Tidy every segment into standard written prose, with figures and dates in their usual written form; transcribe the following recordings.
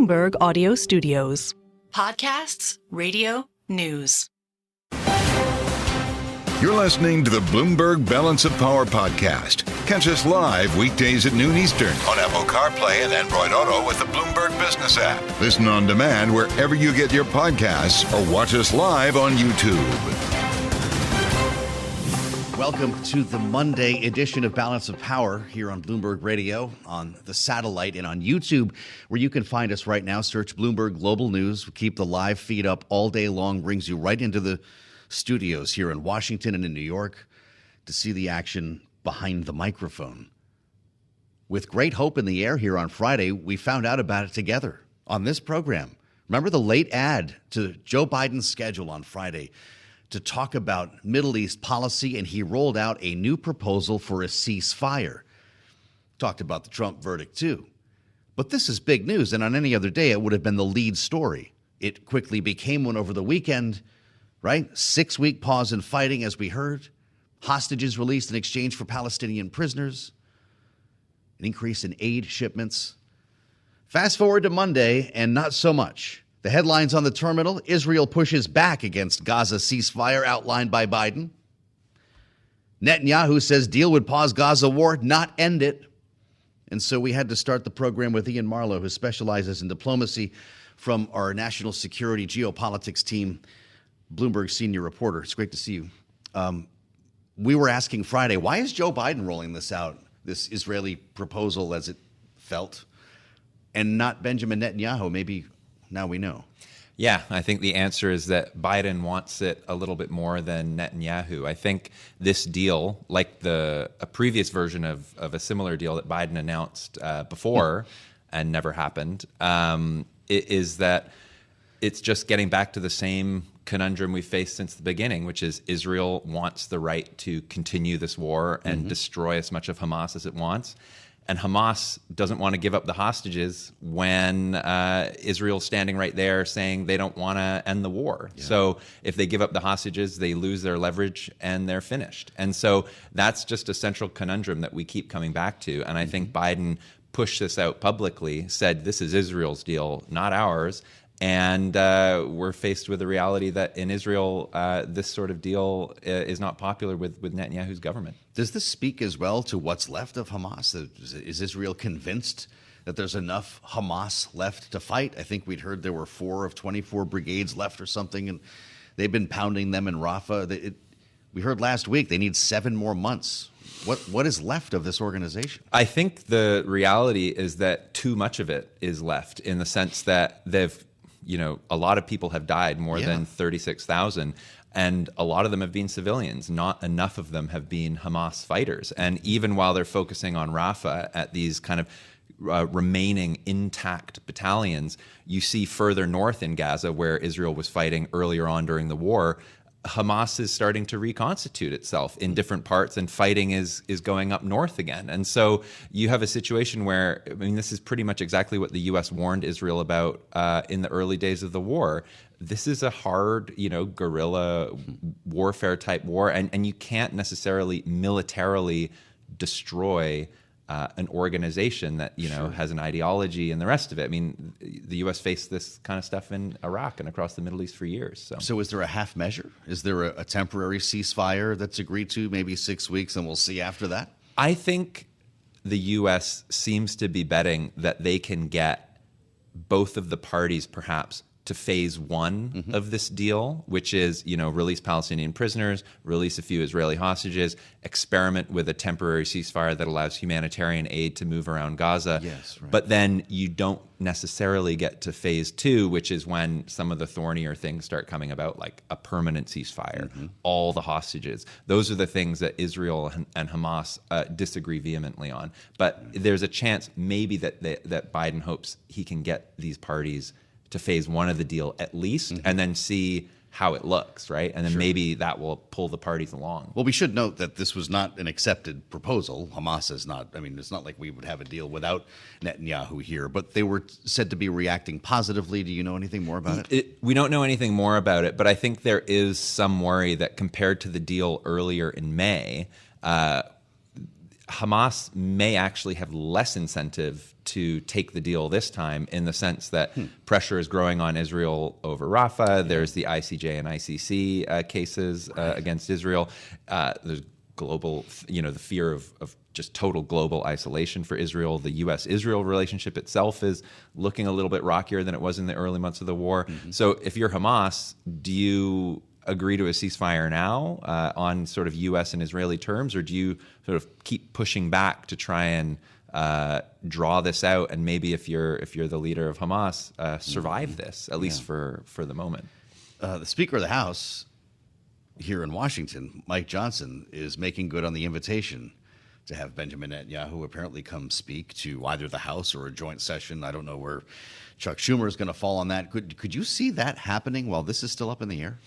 Bloomberg Audio Studios. Podcasts, radio, news. You're listening to the Bloomberg Balance of Power podcast. Catch us live weekdays at noon Eastern on Apple CarPlay and Android Auto with the Bloomberg Business app. Listen on demand wherever you get your podcasts or watch us live on YouTube. Welcome to the Monday edition of Balance of Power here on Bloomberg Radio, on the satellite, and on YouTube, where you can find us right now. Search Bloomberg Global News. We keep the live feed up all day long, brings you right into the studios here in Washington and in New York to see the action behind the microphone. With great hope in the air here on Friday, we found out about it together on this program. Remember the late ad to Joe Biden's schedule on Friday to talk about Middle East policy, and he rolled out a new proposal for a ceasefire. Talked about the Trump verdict too. But this is big news, and on any other day it would have been the lead story. It quickly became one over the weekend. Right? 6-week pause in fighting, as we heard. Hostages released in exchange for Palestinian prisoners. An increase in aid shipments. Fast forward to Monday, and not so much. The headlines on the terminal: Israel pushes back against Gaza ceasefire outlined by Biden. Netanyahu says deal would pause Gaza war, not end it. And so we had to start the program with Iain Marlow, who specializes in diplomacy, from our national security geopolitics team, Bloomberg Senior Reporter. It's great to see you. We were asking Friday, why is Joe Biden rolling this out, this Israeli proposal as it felt, and not Benjamin Netanyahu? Maybe now we know. Yeah, I think the answer is that Biden wants it a little bit more than Netanyahu. I think this deal, like a previous version of a similar deal that Biden announced before and never happened, is that it's just getting back to the same conundrum we faced since the beginning, which is Israel wants the right to continue this war and destroy as much of Hamas as it wants. And Hamas doesn't want to give up the hostages when Israel's standing right there saying they don't want to end the war. Yeah. So if they give up the hostages, they lose their leverage and they're finished. And so that's just a central conundrum that we keep coming back to. And I think Biden pushed this out publicly, said this is Israel's deal, not ours. And we're faced with the reality that in Israel, this sort of deal is not popular with Netanyahu's government. Does this speak as well to what's left of Hamas? Is Israel convinced that there's enough Hamas left to fight? I think we'd heard there were 4 of 24 brigades left or something, and they've been pounding them in Rafah. We heard last week they need 7 more months. What is left of this organization? I think the reality is that too much of it is left, in the sense that a lot of people have died, more than 36,000, and a lot of them have been civilians. Not enough of them have been Hamas fighters. And even while they're focusing on Rafah at these kind of remaining intact battalions, you see further north in Gaza, where Israel was fighting earlier on during the war, Hamas is starting to reconstitute itself in different parts, and fighting is going up north again. And so you have a situation where, I mean, this is pretty much exactly what the U.S. warned Israel about in the early days of the war. This is a hard, guerrilla warfare type war, and you can't necessarily militarily destroy an organization that has an ideology and the rest of it. I mean, the U.S. faced this kind of stuff in Iraq and across the Middle East for years. So is there a half measure? Is there a temporary ceasefire that's agreed to, maybe 6 weeks, and we'll see after that? I think the U.S. seems to be betting that they can get both of the parties perhaps to phase one of this deal, which is, release Palestinian prisoners, release a few Israeli hostages, experiment with a temporary ceasefire that allows humanitarian aid to move around Gaza. Yes, right. But then you don't necessarily get to phase two, which is when some of the thornier things start coming about, like a permanent ceasefire, all the hostages. Those are the things that Israel and Hamas disagree vehemently on. But there's a chance maybe that Biden hopes he can get these parties to phase one of the deal at least, and then see how it looks, right? And then maybe that will pull the parties along. Well, we should note that this was not an accepted proposal. Hamas is not. I mean, it's not like we would have a deal without Netanyahu here, but they were said to be reacting positively. Do you know anything more about it? We don't know anything more about it, but I think there is some worry that compared to the deal earlier in May, Hamas may actually have less incentive to take the deal this time, in the sense that pressure is growing on Israel over Rafah. There's the ICJ and ICC cases against Israel. There's global, the fear of just total global isolation for Israel. The U.S.-Israel relationship itself is looking a little bit rockier than it was in the early months of the war. So if you're Hamas, do you agree to a ceasefire now on sort of U.S. and Israeli terms, or do you sort of keep pushing back to try and draw this out, and maybe if you're the leader of Hamas, survive this, at least for the moment? The Speaker of the House here in Washington, Mike Johnson, is making good on the invitation to have Benjamin Netanyahu apparently come speak to either the House or a joint session. I don't know where Chuck Schumer is going to fall on that. Could you see that happening while this is still up in the air?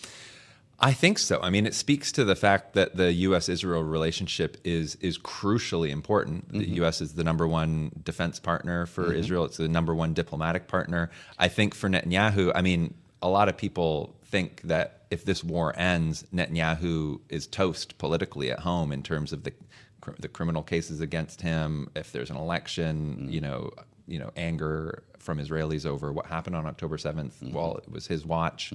I think so. I mean, it speaks to the fact that the U.S.-Israel relationship is crucially important. The U.S. is the number one defense partner for Israel. It's the number one diplomatic partner. I think for Netanyahu, I mean, a lot of people think that if this war ends, Netanyahu is toast politically at home in terms of the criminal cases against him. If there's an election, anger from Israelis over what happened on October 7th while it was his watch.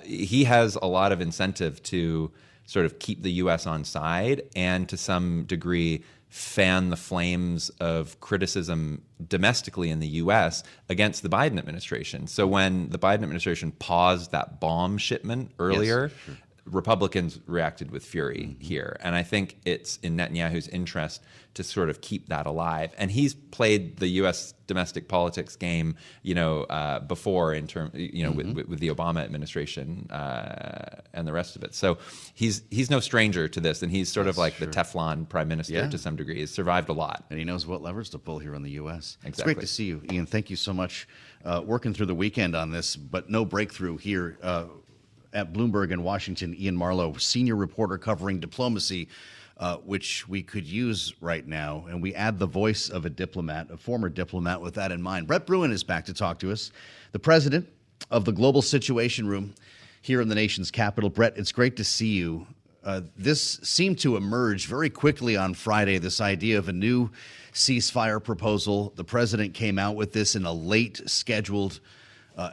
He has a lot of incentive to sort of keep the U.S. on side and to some degree fan the flames of criticism domestically in the U.S. against the Biden administration. So when the Biden administration paused that bomb shipment earlier, Republicans reacted with fury here. And I think it's in Netanyahu's interest to sort of keep that alive. And he's played the U.S. domestic politics game, before in term, with the Obama administration and the rest of it. So he's no stranger to this, and he's sort of like the Teflon prime minister to some degree. He's survived a lot. And he knows what levers to pull here in the U.S. Exactly. It's great to see you, Iain. Thank you so much. Working through the weekend on this, but no breakthrough here. At Bloomberg in Washington, Iain Marlow, senior reporter covering diplomacy, which we could use right now. And we add the voice of a former diplomat with that in mind. Bruen is back to talk to us, the president of the Global Situation Room here in the nation's capital. Brett, it's great to see you. This seemed to emerge very quickly on Friday, this idea of a new ceasefire proposal. The president came out with this in a late scheduled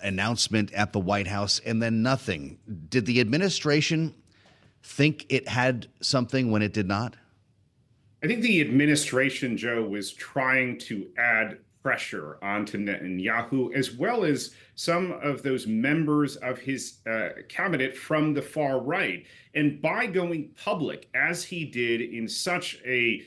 announcement at the White House, and then nothing. Did the administration think it had something when it did not? I think the administration, Joe, was trying to add pressure onto Netanyahu, as well as some of those members of his cabinet from the far right. And by going public, as he did in such a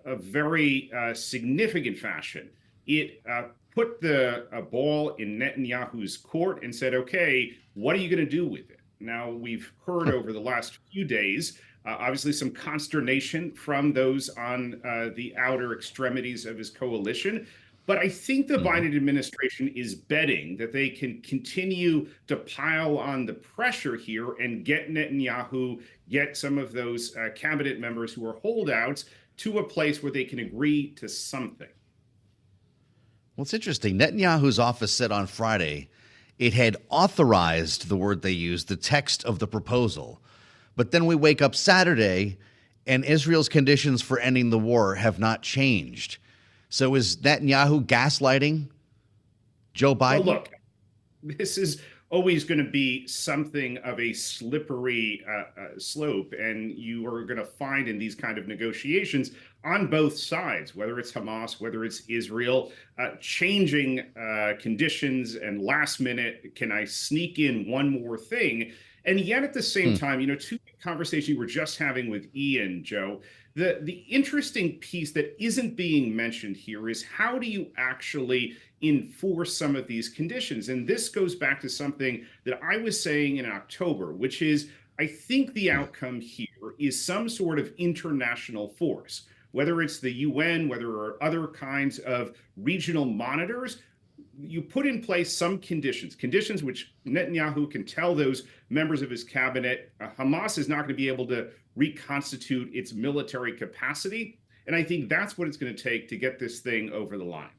very significant fashion, it put the ball in Netanyahu's court and said, okay, what are you going to do with it? Now, we've heard over the last few days, obviously some consternation from those on the outer extremities of his coalition. But I think the Biden administration is betting that they can continue to pile on the pressure here and get Netanyahu, get some of those cabinet members who are holdouts to a place where they can agree to something. Well, it's interesting. Netanyahu's office said on Friday it had authorized, the word they used, the text of the proposal. But then we wake up Saturday and Israel's conditions for ending the war have not changed. So is Netanyahu gaslighting Joe Biden? Well, look, this is always going to be something of a slippery slope. And you are going to find in these kind of negotiations on both sides, whether it's Hamas, whether it's Israel, changing conditions and last minute, can I sneak in one more thing? And yet at the same time, to the conversation you were just having with Iain, Joe, the interesting piece that isn't being mentioned here is how do you actually enforce some of these conditions? And this goes back to something that I was saying in October, which is I think the outcome here is some sort of international force, whether it's the UN, whether there are other kinds of regional monitors. You put in place some conditions which Netanyahu can tell those members of his cabinet, Hamas is not going to be able to reconstitute its military capacity. And I think that's what it's going to take to get this thing over the line.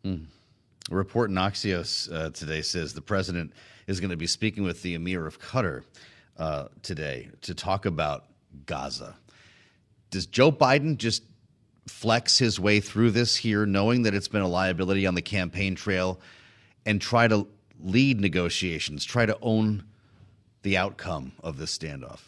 A report in Axios today says the president is going to be speaking with the Emir of Qatar today to talk about Gaza. Does Joe Biden just flex his way through this here, knowing that it's been a liability on the campaign trail, and try to lead negotiations, try to own the outcome of this standoff?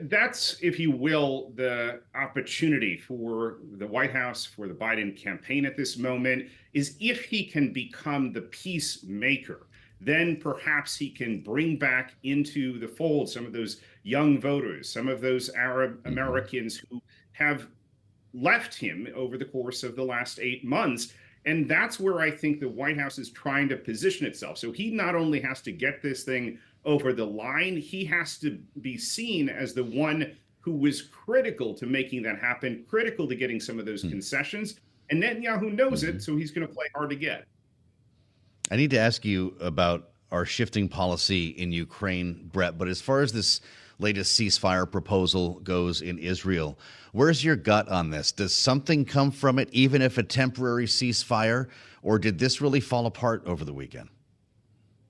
That's, if you will, the opportunity for the White House, for the Biden campaign at this moment, is if he can become the peacemaker, then perhaps he can bring back into the fold some of those young voters, some of those Arab Americans who have left him over the course of the last 8 months. And that's where I think the White House is trying to position itself. So he not only has to get this thing over the line, he has to be seen as the one who was critical to making that happen, critical to getting some of those concessions. And Netanyahu knows it, so he's going to play hard to get. I need to ask you about our shifting policy in Ukraine, Brett, but as far as this latest ceasefire proposal goes in Israel, where's your gut on this? Does something come from it, even if a temporary ceasefire, or did this really fall apart over the weekend?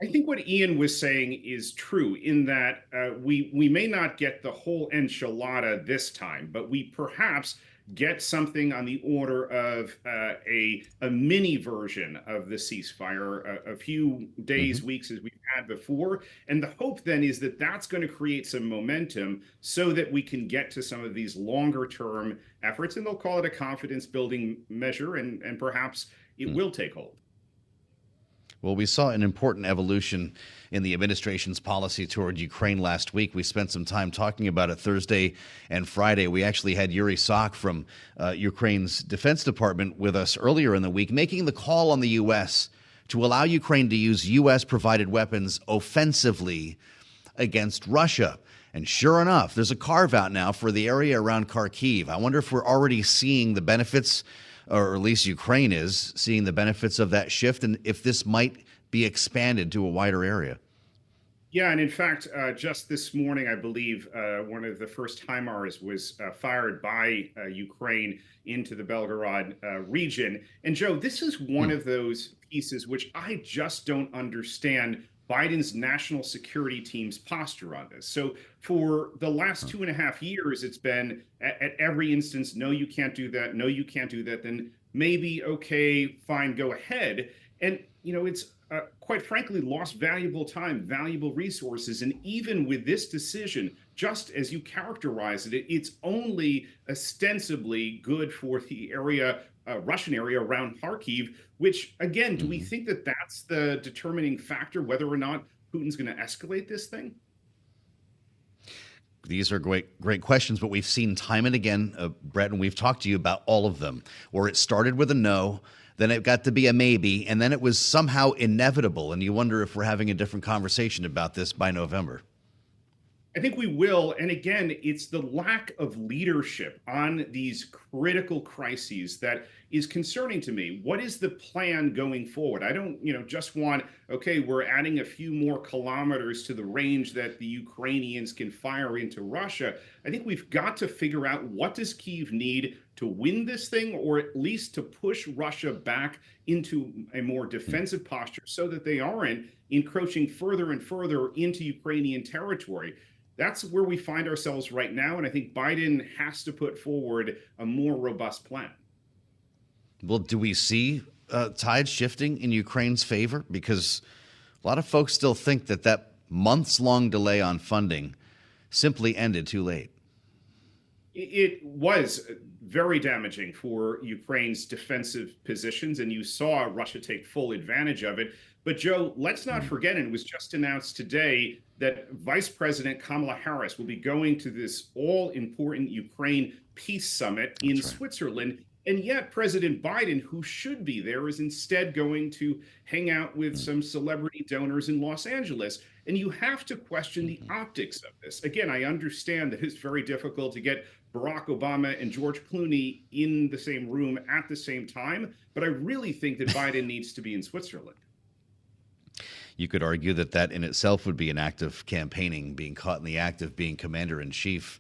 I think what Iain was saying is true in that we may not get the whole enchilada this time, but we perhaps get something on the order of a mini version of the ceasefire, a few days, weeks as we've had before. And the hope then is that that's going to create some momentum so that we can get to some of these longer term efforts, and they'll call it a confidence building measure, and perhaps it will take hold. Well, we saw an important evolution in the administration's policy toward Ukraine last week. We spent some time talking about it Thursday and Friday. We actually had Yuri Sok from Ukraine's Defense Department with us earlier in the week, making the call on the U.S. to allow Ukraine to use U.S.-provided weapons offensively against Russia. And sure enough, there's a carve-out now for the area around Kharkiv. I wonder if we're already seeing the benefits, or at least Ukraine is seeing the benefits of that shift, and if this might be expanded to a wider area. Yeah, and in fact, just this morning, I believe one of the first HIMARS was fired by Ukraine into the Belgorod region. And Joe, this is one of those pieces which I just don't understand Biden's national security team's posture on this. So for the last 2.5 years, it's been at every instance, no, you can't do that. No, you can't do that. Then maybe, okay, fine, go ahead. And, you know, it's quite frankly lost valuable time, valuable resources. And even with this decision, just as you characterized it, it's only ostensibly good for the area, Russian area around Kharkiv, which, again, do we think that that's the determining factor, whether or not Putin's going to escalate this thing? These are great questions, but we've seen time and again, Brett, and we've talked to you about all of them, where it started with a no, then it got to be a maybe, and then it was somehow inevitable. And you wonder if we're having a different conversation about this by November. I think we will. And again, it's the lack of leadership on these critical crises that is concerning to me. What is the plan going forward? I don't, just want, okay, we're adding a few more kilometers to the range that the Ukrainians can fire into Russia. I think we've got to figure out, what does Kyiv need to win this thing, or at least to push Russia back into a more defensive posture so that they aren't encroaching further and further into Ukrainian territory. That's where we find ourselves right now, and I think Biden has to put forward a more robust plan. Well, do we see tides shifting in Ukraine's favor? Because a lot of folks still think that months-long delay on funding simply ended too late. It was very damaging for Ukraine's defensive positions, and you saw Russia take full advantage of it. But Joe, let's not forget, and it was just announced today, that Vice President Kamala Harris will be going to this all-important Ukraine peace summit in Switzerland. And yet President Biden, who should be there, is instead going to hang out with some celebrity donors in Los Angeles. And you have to question the optics of this. Again, I understand that it's very difficult to get Barack Obama and George Clooney in the same room at the same time, but I really think that Biden needs to be in Switzerland. You could argue that in itself would be an act of campaigning, being caught in the act of being commander-in-chief.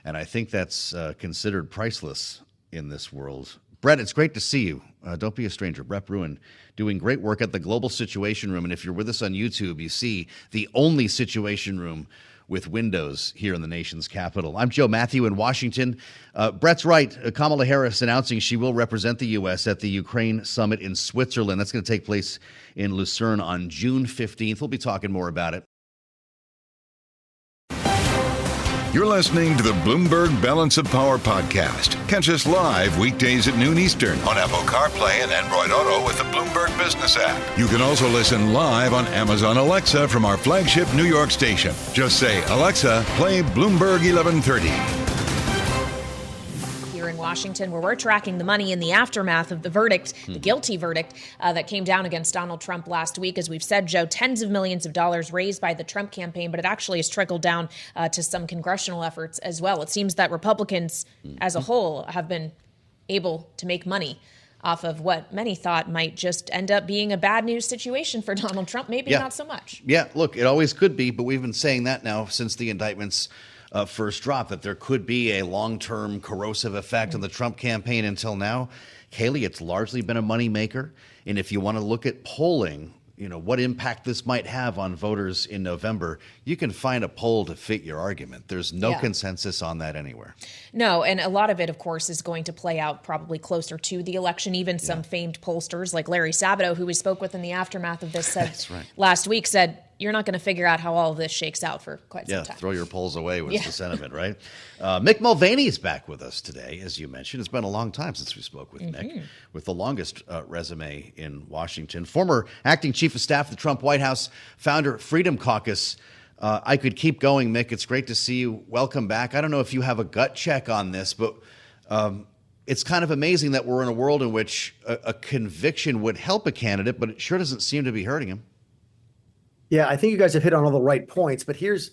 And I think that's considered priceless in this world. Brett, it's great to see you. Don't be a stranger. Brett Bruen doing great work at the Global Situation Room. And if you're with us on YouTube, you see the only Situation Room with windows here in the nation's capital. I'm Joe Mathieu in Washington. Brett's right. Kamala Harris announcing she will represent the U.S. at the Ukraine summit in Switzerland. That's going to take place in Lucerne on June 15th. We'll be talking more about it. You're listening to the Bloomberg Balance of Power podcast. Catch us live weekdays at noon Eastern on Apple CarPlay and Android Auto with the Bloomberg Business app. You can also listen live on Amazon Alexa from our flagship New York station. Just say, Alexa, play Bloomberg 1130. In Washington, where we're tracking the money in the aftermath of the verdict, the guilty verdict that came down against Donald Trump last week. As we've said, Joe, tens of millions of dollars raised by the Trump campaign, but it actually has trickled down to some congressional efforts as well. It seems that Republicans as a whole have been able to make money off of what many thought might just end up being a bad news situation for Donald Trump. Maybe not so much. Yeah, look, it always could be, but we've been saying that now since the indictments first drop, that there could be a long-term corrosive effect on the Trump campaign. Until now, Kailey, it's largely been a moneymaker. And if you want to look at polling, what impact this might have on voters in November, you can find a poll to fit your argument. There's no consensus on that anywhere. No, and a lot of it, of course, is going to play out probably closer to the election. Even some famed pollsters like Larry Sabato, who we spoke with in the aftermath of this, said last week, said, you're not going to figure out how all of this shakes out for quite some time. Throw your polls away was the sentiment, right? Mick Mulvaney is back with us today, as you mentioned. It's been a long time since we spoke with Mick, with the longest resume in Washington. Former acting chief of staff of the Trump White House, founder Freedom Caucus. I could keep going, Mick. It's great to see you. Welcome back. I don't know if you have a gut check on this, but it's kind of amazing that we're in a world in which a conviction would help a candidate, but it sure doesn't seem to be hurting him. Yeah, I think you guys have hit on all the right points, but there's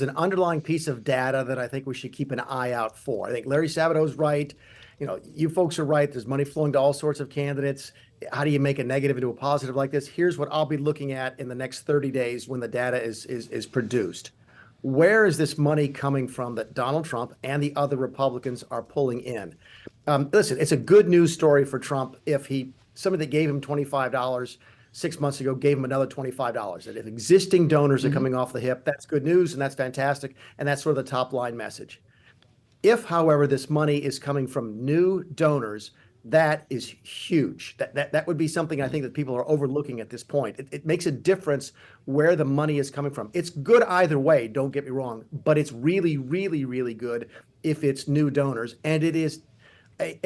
an underlying piece of data that I think we should keep an eye out for. I think Larry Sabato's right. You folks are right. There's money flowing to all sorts of candidates. How do you make a negative into a positive like this? Here's what I'll be looking at in the next 30 days when the data is produced. Where is this money coming from that Donald Trump and the other Republicans are pulling in? Listen, it's a good news story for Trump if somebody that gave him $25 6 months ago gave him another $25. And if existing donors are coming off the hip, that's good news and that's fantastic. And that's sort of the top line message. If, however, this money is coming from new donors, that is huge. That would be something I think that people are overlooking at this point. It makes a difference where the money is coming from. It's good either way, don't get me wrong, but it's really, really, really good if it's new donors. And it is a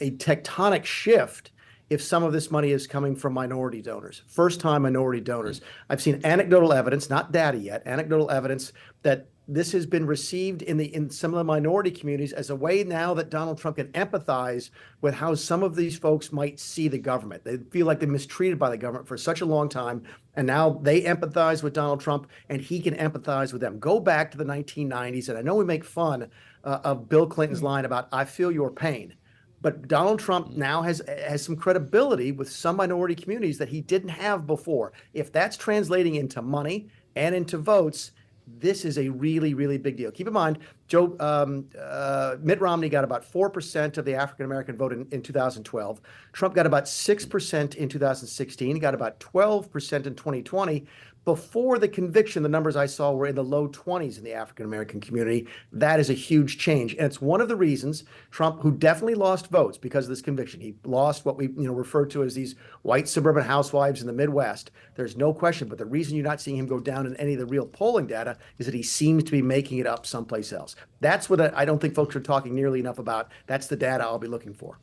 tectonic shift if some of this money is coming from minority donors, first-time minority donors. I've seen anecdotal evidence, not data yet, anecdotal evidence that this has been received in some of the minority communities as a way now that Donald Trump can empathize with how some of these folks might see the government. They feel like they're mistreated by the government for such a long time, and now they empathize with Donald Trump, and he can empathize with them. Go back to the 1990s, and I know we make fun of Bill Clinton's line about, I feel your pain. But Donald Trump now has some credibility with some minority communities that he didn't have before. If that's translating into money and into votes, this is a really, really big deal. Keep in mind, Mitt Romney got about 4% of the African-American vote in 2012. Trump got about 6% in 2016. He got about 12% in 2020. Before the conviction, the numbers I saw were in the low 20s in the African-American community. That is a huge change. And it's one of the reasons Trump, who definitely lost votes because of this conviction, he lost what we refer to as these white suburban housewives in the Midwest. There's no question. But the reason you're not seeing him go down in any of the real polling data is that he seems to be making it up someplace else. That's what I don't think folks are talking nearly enough about. That's the data I'll be looking for.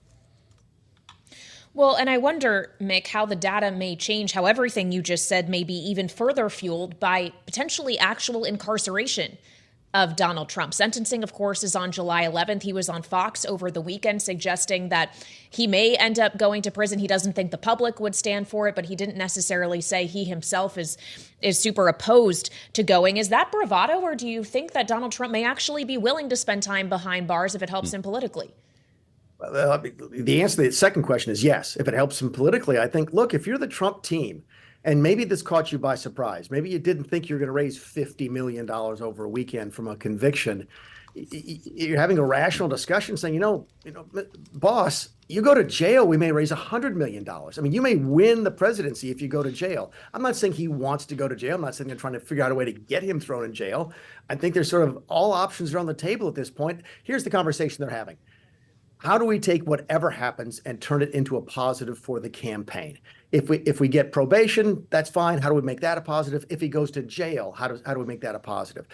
Well, and I wonder, Mick, how the data may change, how everything you just said may be even further fueled by potentially actual incarceration of Donald Trump. Sentencing, of course, is on July 11th. He was on Fox over the weekend suggesting that he may end up going to prison. He doesn't think the public would stand for it, but he didn't necessarily say he himself is super opposed to going. Is that bravado, or do you think that Donald Trump may actually be willing to spend time behind bars if it helps him politically? The answer to the second question is yes. If it helps him politically, I think, look, if you're the Trump team, and maybe this caught you by surprise, maybe you didn't think you were going to raise $50 million over a weekend from a conviction, you're having a rational discussion saying, boss, you go to jail, we may raise $100 million. I mean, you may win the presidency if you go to jail. I'm not saying he wants to go to jail. I'm not saying they're trying to figure out a way to get him thrown in jail. I think there's sort of all options are on the table at this point. Here's the conversation they're having. How do we take whatever happens and turn it into a positive for the campaign? If we get probation, that's fine. How do we make that a positive? If he goes to jail, how do we make that a positive?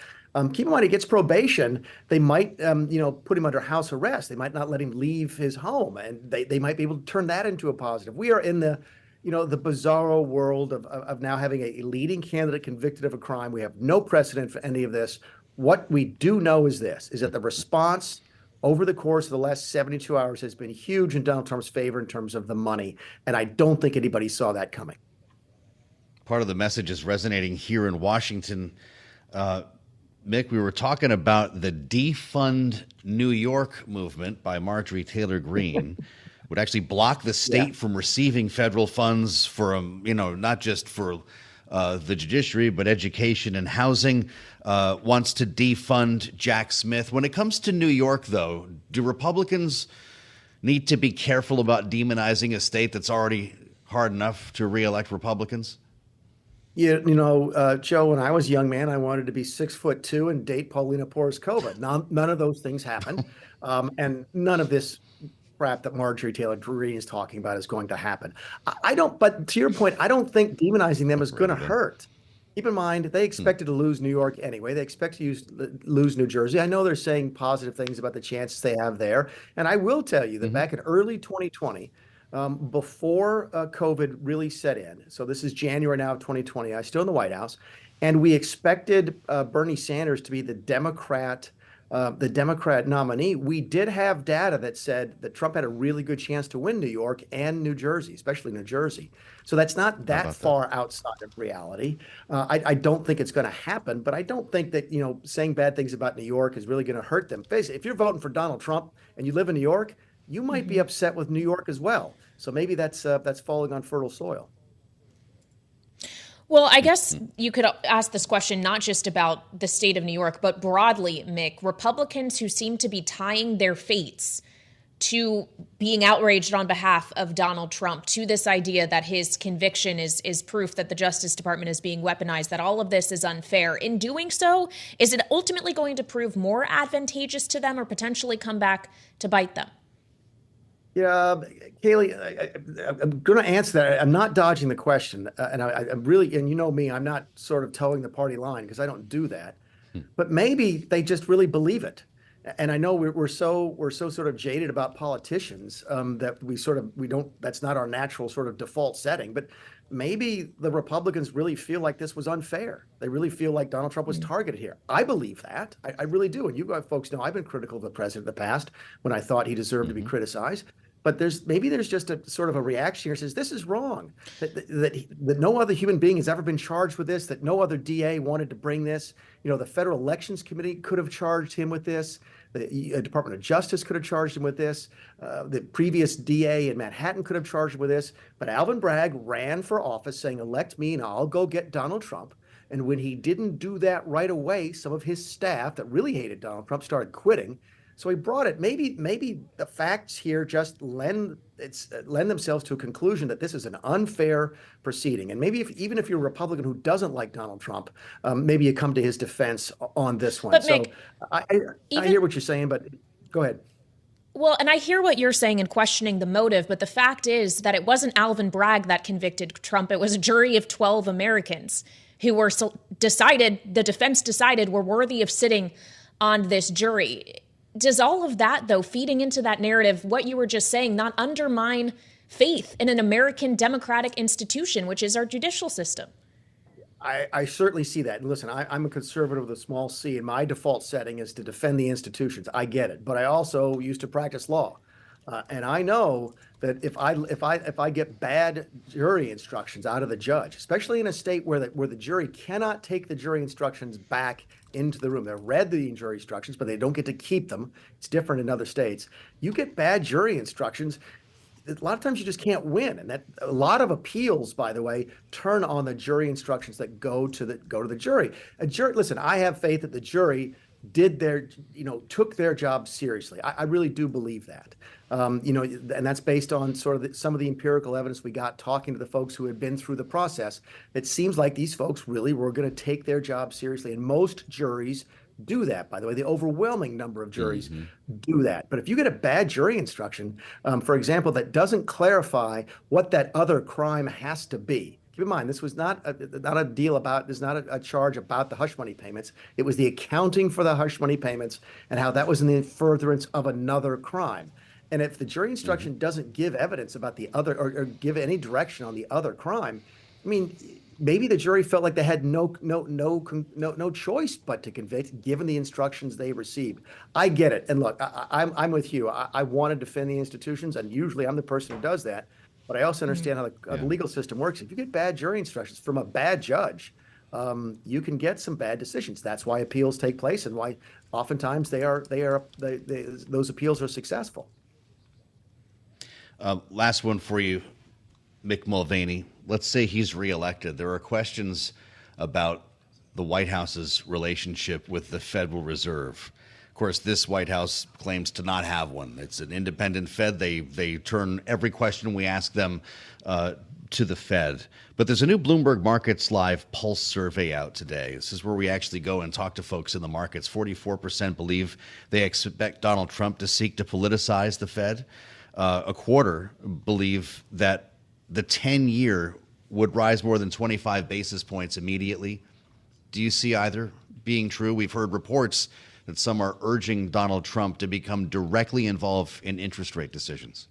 Keep in mind, he gets probation. They might, put him under house arrest. They might not let him leave his home, and they might be able to turn that into a positive. We are in the bizarro world of now having a leading candidate convicted of a crime. We have no precedent for any of this. What we do know is that the response over the course of the last 72 hours has been huge in Donald Trump's favor in terms of the money. And I don't think anybody saw that coming. Part of the message is resonating here in Washington. Mick, we were talking about the Defund New York movement by Marjorie Taylor Greene would actually block the state from receiving federal funds for, not just for the judiciary, but education and housing, wants to defund Jack Smith. When it comes to New York, though, do Republicans need to be careful about demonizing a state that's already hard enough to reelect Republicans? Joe, when I was a young man, I wanted to be 6'2" and date Paulina Poroskova. None of those things happened. And none of this crap that Marjorie Taylor Greene is talking about is going to happen. But to your point, I don't think demonizing them is going to hurt. Keep in mind, they expected to lose New York anyway. They expect to lose New Jersey. I know they're saying positive things about the chances they have there. And I will tell you that back in early 2020, before COVID really set in, so this is January now of 2020, I was still in the White House, and we expected Bernie Sanders to be the Democrat nominee. We did have data that said that Trump had a really good chance to win New York and New Jersey, especially New Jersey. So that's not that far outside of reality. I don't think it's going to happen, but I don't think that, saying bad things about New York is really going to hurt them. Basically, if you're voting for Donald Trump and you live in New York, you might be upset with New York as well. So maybe that's falling on fertile soil. Well, I guess you could ask this question not just about the state of New York, but broadly, Mick. Republicans who seem to be tying their fates to being outraged on behalf of Donald Trump, to this idea that his conviction is proof that the Justice Department is being weaponized, that all of this is unfair. In doing so, is it ultimately going to prove more advantageous to them or potentially come back to bite them? Yeah, Kailey, I'm going to answer that. I'm not dodging the question, and I'm really, and you know me, I'm not sort of towing the party line because I don't do that. But maybe they just really believe it. And I know we're so sort of jaded about politicians that we don't. That's not our natural sort of default setting. But maybe the Republicans really feel like this was unfair. They really feel like Donald Trump was targeted here. I believe that. I really do. And you guys folks know I've been critical of the president in the past when I thought he deserved to be criticized. But there's just a sort of a reaction here that says this is wrong, that no other human being has ever been charged with this, that no other DA wanted to bring this. The Federal Elections Committee could have charged him with this. The Department of Justice could have charged him with this. The previous DA in Manhattan could have charged him with this. But Alvin Bragg ran for office saying, elect me and I'll go get Donald Trump. And when he didn't do that right away, some of his staff that really hated Donald Trump started quitting. So he brought it. Maybe the facts here just lend themselves to a conclusion that this is an unfair proceeding. And maybe even if you're a Republican who doesn't like Donald Trump, maybe you come to his defense on this one. But so Mick, I hear what you're saying, but go ahead. Well, and I hear what you're saying and questioning the motive, but the fact is that it wasn't Alvin Bragg that convicted Trump. It was a jury of 12 Americans who were the defense decided were worthy of sitting on this jury. Does all of that, though, feeding into that narrative, what you were just saying, not undermine faith in an American democratic institution, which is our judicial system? I certainly see that. And listen, I'm a conservative with a small c, and my default setting is to defend the institutions. I get it. But I also used to practice law. And I know that if I get bad jury instructions out of the judge, especially in a state where the jury cannot take the jury instructions back into the room, they're read the jury instructions, but they don't get to keep them. It's different in other states. You get bad jury instructions, a lot of times you just can't win. And that a lot of appeals, by the way, turn on the jury instructions that go to the jury. Listen, I have faith that the jury took their job seriously. I really do believe that. And that's based on sort of some of the empirical evidence we got talking to the folks who had been through the process. It seems like these folks really were going to take their job seriously. And most juries do that, by the way. The overwhelming number of juries do that. But if you get a bad jury instruction, for example, that doesn't clarify what that other crime has to be. Keep in mind, this was not a deal about, there's not a charge about the hush money payments. It was the accounting for the hush money payments and how that was in the furtherance of another crime. And if the jury instruction doesn't give evidence about the other or give any direction on the other crime, I mean, maybe the jury felt like they had no choice but to convict, given the instructions they received. I get it, and look, I'm with you. I want to defend the institutions, and usually I'm the person who does that. But I also understand how the legal system works. If you get bad jury instructions from a bad judge, you can get some bad decisions. That's why appeals take place, and why oftentimes those appeals are successful. Last one for you, Mick Mulvaney. Let's say he's reelected. There are questions about the White House's relationship with the Federal Reserve. Of course, this White House claims to not have one. It's an independent Fed. They turn every question we ask them to the Fed. But there's a new Bloomberg Markets Live Pulse survey out today. This is where we actually go and talk to folks in the markets. 44% believe they expect Donald Trump to seek to politicize the Fed. A quarter believe that the 10-year would rise more than 25 basis points immediately. Do you see either being true? We've heard reports that some are urging Donald Trump to become directly involved in interest rate decisions.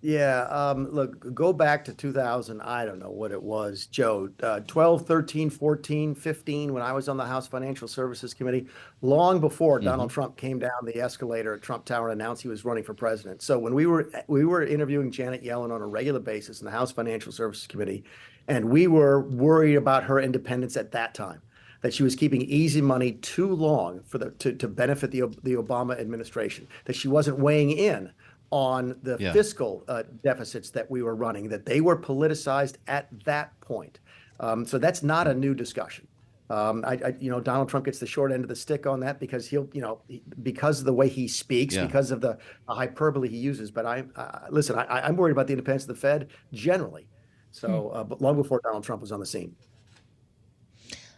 Yeah, look, go back to 2000, I don't know what it was, Joe, 12, 13, 14, 15, when I was on the House Financial Services Committee, long before Donald Trump came down the escalator at Trump Tower and announced he was running for president. So when we were interviewing Janet Yellen on a regular basis in the House Financial Services Committee, and we were worried about her independence at that time, that she was keeping easy money too long to benefit the Obama administration, that she wasn't weighing in on the fiscal deficits that we were running, that they were politicized at that point. So that's not a new discussion. Donald Trump gets the short end of the stick on that because because of the way he speaks, because of the hyperbole he uses. But I'm worried about the independence of the Fed generally. So, but long before Donald Trump was on the scene.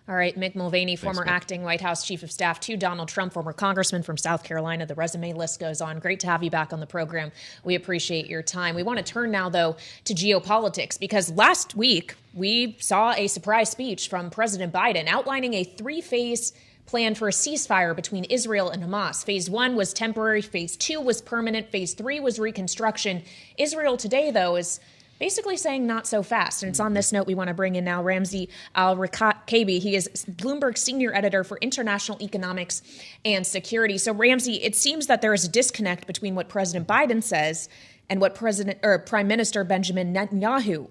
All right, Mick Mulvaney, former acting White House Chief of Staff to Donald Trump, former congressman from South Carolina. The resume list goes on. Great to have you back on the program. We appreciate your time. We want to turn now, though, to geopolitics, because last week we saw a surprise speech from President Biden outlining a three-phase plan for a ceasefire between Israel and Hamas. Phase 1 was temporary. Phase 2 was permanent. Phase 3 was reconstruction. Israel today, though, is basically saying not so fast. And it's on this note we want to bring in now Ramsey Al-Rikabi. He is Bloomberg Senior Editor for International Economics and Security. So, Ramsey, it seems that there is a disconnect between what President Biden says and what Prime Minister Benjamin Netanyahu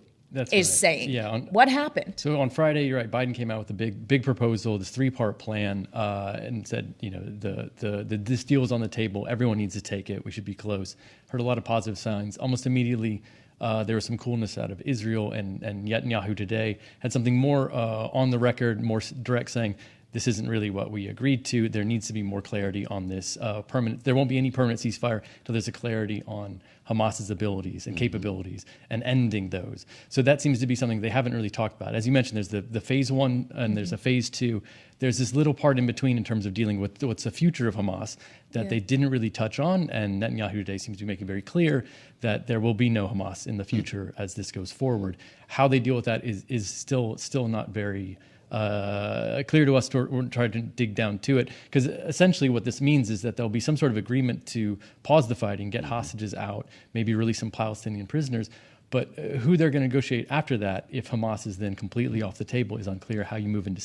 is saying. Yeah, what happened? So on Friday, you're right, Biden came out with a big proposal, this three-part plan, and said, this deal is on the table. Everyone needs to take it. We should be close. Heard a lot of positive signs. Almost immediately, there was some coolness out of Israel, and Netanyahu today had something more on the record, more direct, saying this isn't really what we agreed to. There needs to be more clarity on this permanent. There won't be any permanent ceasefire until there's a clarity on Hamas's abilities and capabilities and ending those. So that seems to be something they haven't really talked about. As you mentioned, there's the phase 1 and there's a phase 2. There's this little part in between in terms of dealing with what's the future of Hamas that they didn't really touch on. And Netanyahu today seems to be making very clear that there will be no Hamas in the future as this goes forward. How they deal with that is still not very clear to us. We're trying to dig down to it, because essentially what this means is that there'll be some sort of agreement to pause the fighting, get hostages out, maybe release some Palestinian prisoners. But who they're going to negotiate after that, if Hamas is then completely off the table, is unclear. How you move into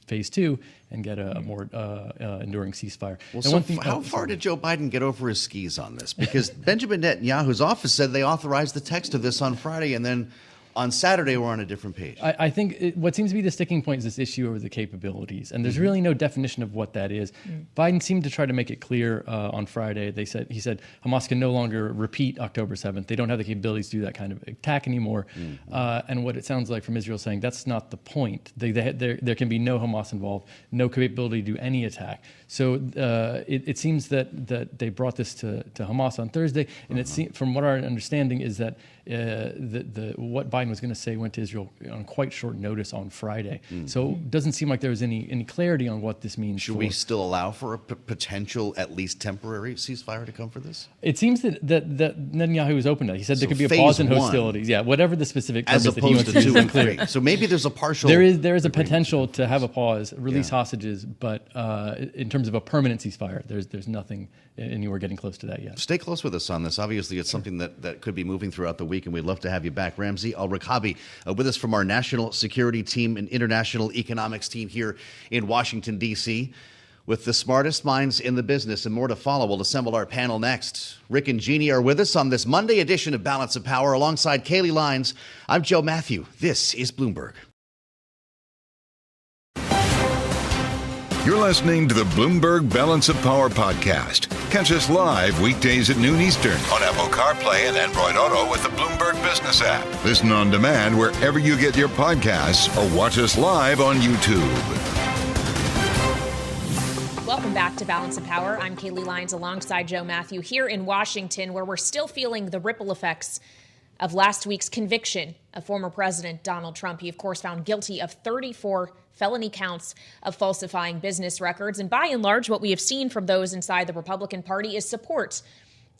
phase 2 and get a more enduring ceasefire. Well, so how far did Joe Biden get over his skis on this? Because Benjamin Netanyahu's office said they authorized the text of this on Friday, and then On Saturday, we're on a different page. I think what seems to be the sticking point is this issue over the capabilities, and there's really no definition of what that is. Biden seemed to try to make it clear on Friday. He said Hamas can no longer repeat October 7th. They don't have the capabilities to do that kind of attack anymore. And what it sounds like from Israel saying that's not the point. There can be no Hamas involved, no capability to do any attack. So it seems that they brought this to Hamas on Thursday, and from what our understanding is that what Biden was going to say went to Israel on quite short notice on Friday. So it doesn't seem like there was any clarity on what this means. Should we still allow for a potential, at least temporary ceasefire to come for this? It seems that Netanyahu is open to that. He said there could be a pause in hostilities. Yeah, whatever the specific purpose that he wants to use is clear. So maybe there's a partial. There is a potential to have a pause, release hostages, but in terms of a permanent ceasefire, there's nothing anywhere getting close to that yet. Stay close with us on this. Obviously, it's something that could be moving throughout the week, and we'd love to have you back. Ramsey, Al-Rikabi, with us from our national security team and international economics team here in Washington, D.C., with the smartest minds in the business and more to follow. We'll assemble our panel next. Rick and Jeannie are with us on this Monday edition of Balance of Power alongside Kailey, Leinz. I'm Joe Mathieu. This is Bloomberg. You're listening to the Bloomberg Balance of Power podcast. Catch us live weekdays at noon Eastern on Apple CarPlay and Android Auto with the Bloomberg Business app. Listen on demand wherever you get your podcasts or watch us live on YouTube. Welcome back to Balance of Power. I'm Kailey Leinz alongside Joe Mathieu here in Washington, where we're still feeling the ripple effects of last week's conviction of former President Donald Trump. He, of course, found guilty of 34 felony counts of falsifying business records. And by and large, what we have seen from those inside the Republican Party is support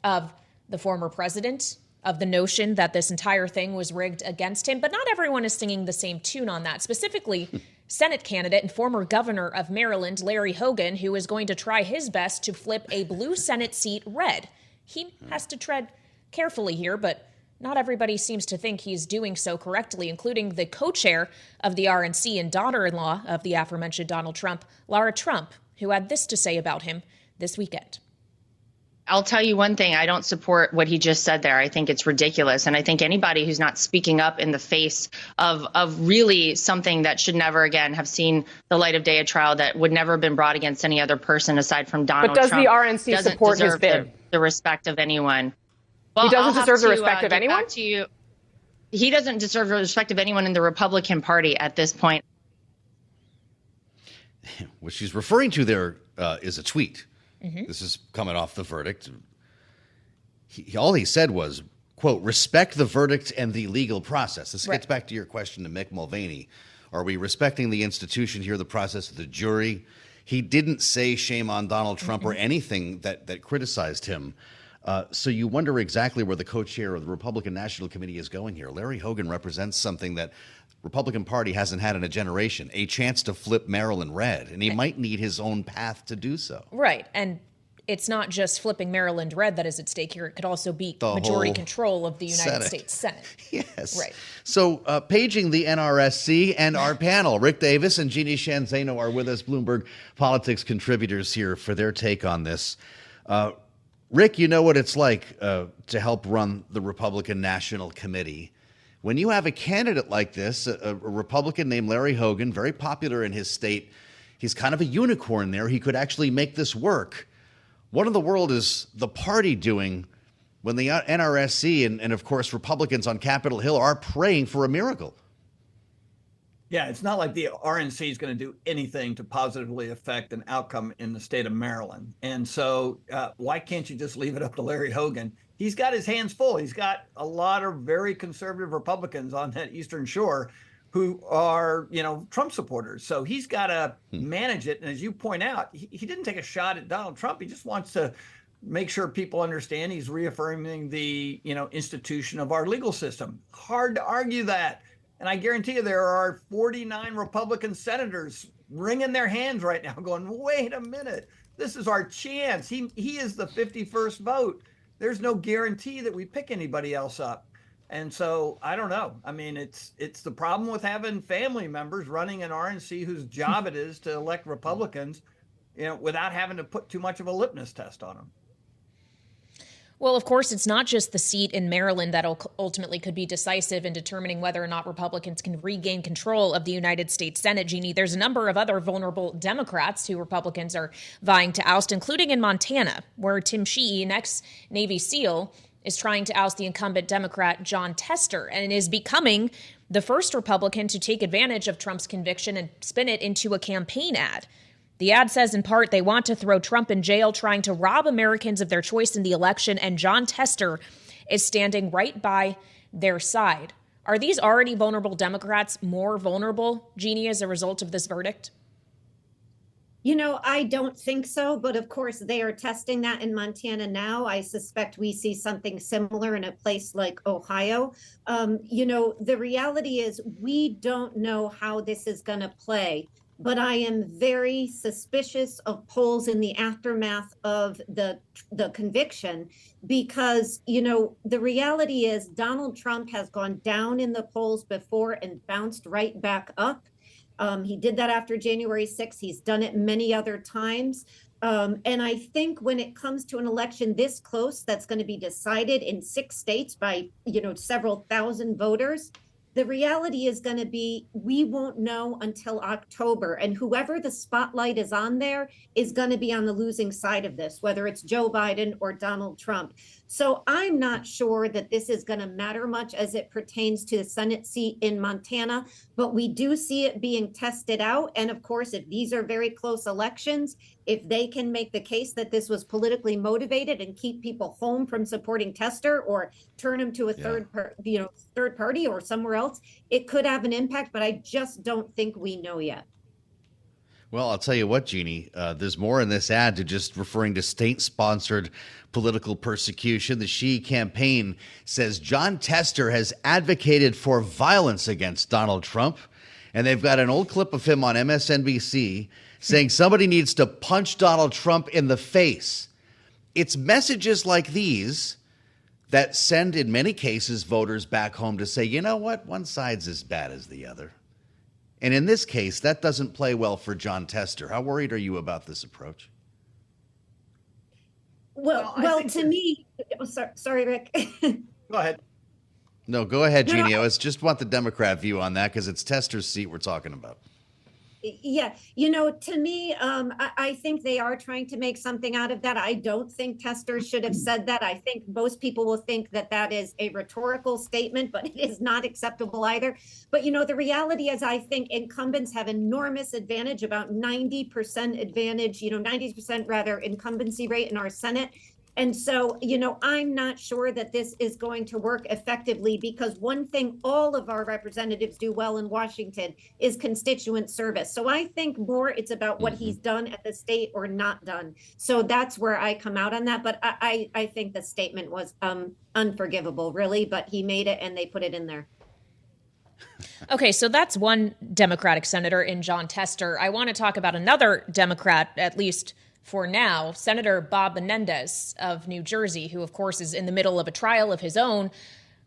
of the former president, of the notion that this entire thing was rigged against him. But not everyone is singing the same tune on that. Specifically, Senate candidate and former governor of Maryland, Larry Hogan, who is going to try his best to flip a blue Senate seat red. He has to tread carefully here, but not everybody seems to think he's doing so correctly, including the co-chair of the RNC and daughter-in-law of the aforementioned Donald Trump, Lara Trump, who had this to say about him this weekend. I'll tell you one thing. I don't support what he just said there. I think it's ridiculous. And I think anybody who's not speaking up in the face of really something that should never again have seen the light of day, a trial that would never have been brought against any other person aside from Donald Trump. But does the RNC support his bid? The respect of anyone. Well, he doesn't deserve the respect of anyone? He doesn't deserve the respect of anyone in the Republican Party at this point. What she's referring to there is a tweet. This is coming off the verdict. All he said was, quote, respect the verdict and the legal process. This gets back to your question to Mick Mulvaney. Are we respecting the institution here, the process of the jury? He didn't say shame on Donald Trump or anything that criticized him. So you wonder exactly where the co-chair of the Republican National Committee is going here. Larry Hogan represents something that Republican Party hasn't had in a generation, a chance to flip Maryland red, and he might need his own path to do so. Right, and it's not just flipping Maryland red that is at stake here. It could also be majority control of the United States Senate. Yes. Right. So paging the NRSC and our panel, Rick Davis and Jeannie Shanzano are with us, Bloomberg Politics contributors here for their take on this. Rick, you know what it's like to help run the Republican National Committee. When you have a candidate like this, a Republican named Larry Hogan, very popular in his state, he's kind of a unicorn there. He could actually make this work. What in the world is the party doing when the NRSC and of course, Republicans on Capitol Hill are praying for a miracle? Yeah, it's not like the RNC is going to do anything to positively affect an outcome in the state of Maryland. And so why can't you just leave it up to Larry Hogan? He's got his hands full. He's got a lot of very conservative Republicans on that Eastern Shore who are, Trump supporters. So he's got to manage it. And as you point out, he didn't take a shot at Donald Trump. He just wants to make sure people understand he's reaffirming the, institution of our legal system. Hard to argue that. And I guarantee you there are 49 Republican senators wringing their hands right now going, wait a minute, this is our chance. He is the 51st vote. There's no guarantee that we pick anybody else up. And so I don't know. I mean, it's the problem with having family members running an RNC whose job it is to elect Republicans, without having to put too much of a litmus test on them. Well, of course, it's not just the seat in Maryland that ultimately could be decisive in determining whether or not Republicans can regain control of the United States Senate, Jeannie. There's a number of other vulnerable Democrats who Republicans are vying to oust, including in Montana, where Tim Sheehy, an ex-Navy SEAL, is trying to oust the incumbent Democrat Jon Tester and is becoming the first Republican to take advantage of Trump's conviction and spin it into a campaign ad. The ad says, in part, they want to throw Trump in jail, trying to rob Americans of their choice in the election, and Jon Tester is standing right by their side. Are these already vulnerable Democrats more vulnerable, Jeannie, as a result of this verdict? You know, I don't think so, but of course they are testing that in Montana now. I suspect we see something similar in a place like Ohio. You know, the reality is we don't know how this is going to play. But I am very suspicious of polls in the aftermath of the conviction because, you know, the reality is Donald Trump has gone down in the polls before and bounced right back up. He did that after January 6th. He's done it many other times. And I think when it comes to an election this close, that's going to be decided in 6 states by, you know, several thousand voters, the reality is going to be we won't know until October. And whoever the spotlight is on there is going to be on the losing side of this, whether it's Joe Biden or Donald Trump. So I'm not sure that this is going to matter much as it pertains to the Senate seat in Montana, but we do see it being tested out. And of course, if these are very close elections, if they can make the case that this was politically motivated and keep people home from supporting Tester or turn him to a third party or somewhere else, it could have an impact, but I just don't think we know yet. Well, I'll tell you what, Jeannie, there's more in this ad to just referring to state-sponsored political persecution. The She campaign says Jon Tester has advocated for violence against Donald Trump, and they've got an old clip of him on MSNBC saying somebody needs to punch Donald Trump in the face. It's messages like these that send, in many cases, voters back home to say, you know what, one side's as bad as the other. And in this case, that doesn't play well for Jon Tester. How worried are you about this approach? Well, to me, sorry, Rick. Go ahead. No, go ahead, Jeannie. I just want the Democrat view on that because it's Tester's seat we're talking about. Yeah, you know, to me, I think they are trying to make something out of that. I don't think Tester should have said that. I think most people will think that that is a rhetorical statement, but it is not acceptable either. But, you know, the reality is I think incumbents have enormous advantage, about 90% advantage, 90% rather incumbency rate in our Senate. And so, you know, I'm not sure that this is going to work effectively because one thing all of our representatives do well in Washington is constituent service. So I think more it's about what he's done at the state or not done. So that's where I come out on that. But I think the statement was unforgivable, really. But he made it and they put it in there. Okay, so that's one Democratic senator in Jon Tester. I want to talk about another Democrat, at least for now, Senator Bob Menendez of New Jersey, who, of course, is in the middle of a trial of his own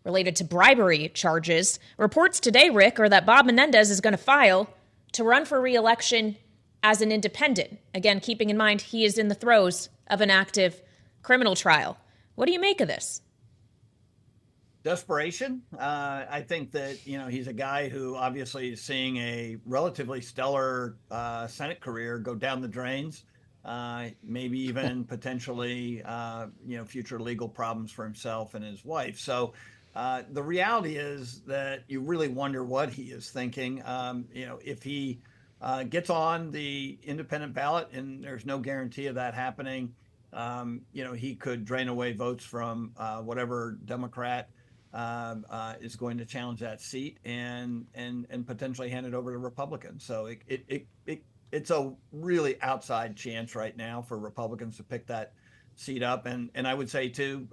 related to bribery charges. Reports today, Rick, are that Bob Menendez is going to file to run for re-election as an independent. Again, keeping in mind he is in the throes of an active criminal trial. What do you make of this? Desperation. I think that, he's a guy who obviously is seeing a relatively stellar Senate career go down the drains. Maybe even potentially, future legal problems for himself and his wife. So the reality is that you really wonder what he is thinking. If he gets on the independent ballot, and there's no guarantee of that happening, he could drain away votes from whatever Democrat is going to challenge that seat and potentially hand it over to Republicans. So it's a really outside chance right now for Republicans to pick that seat up. And I would say, too,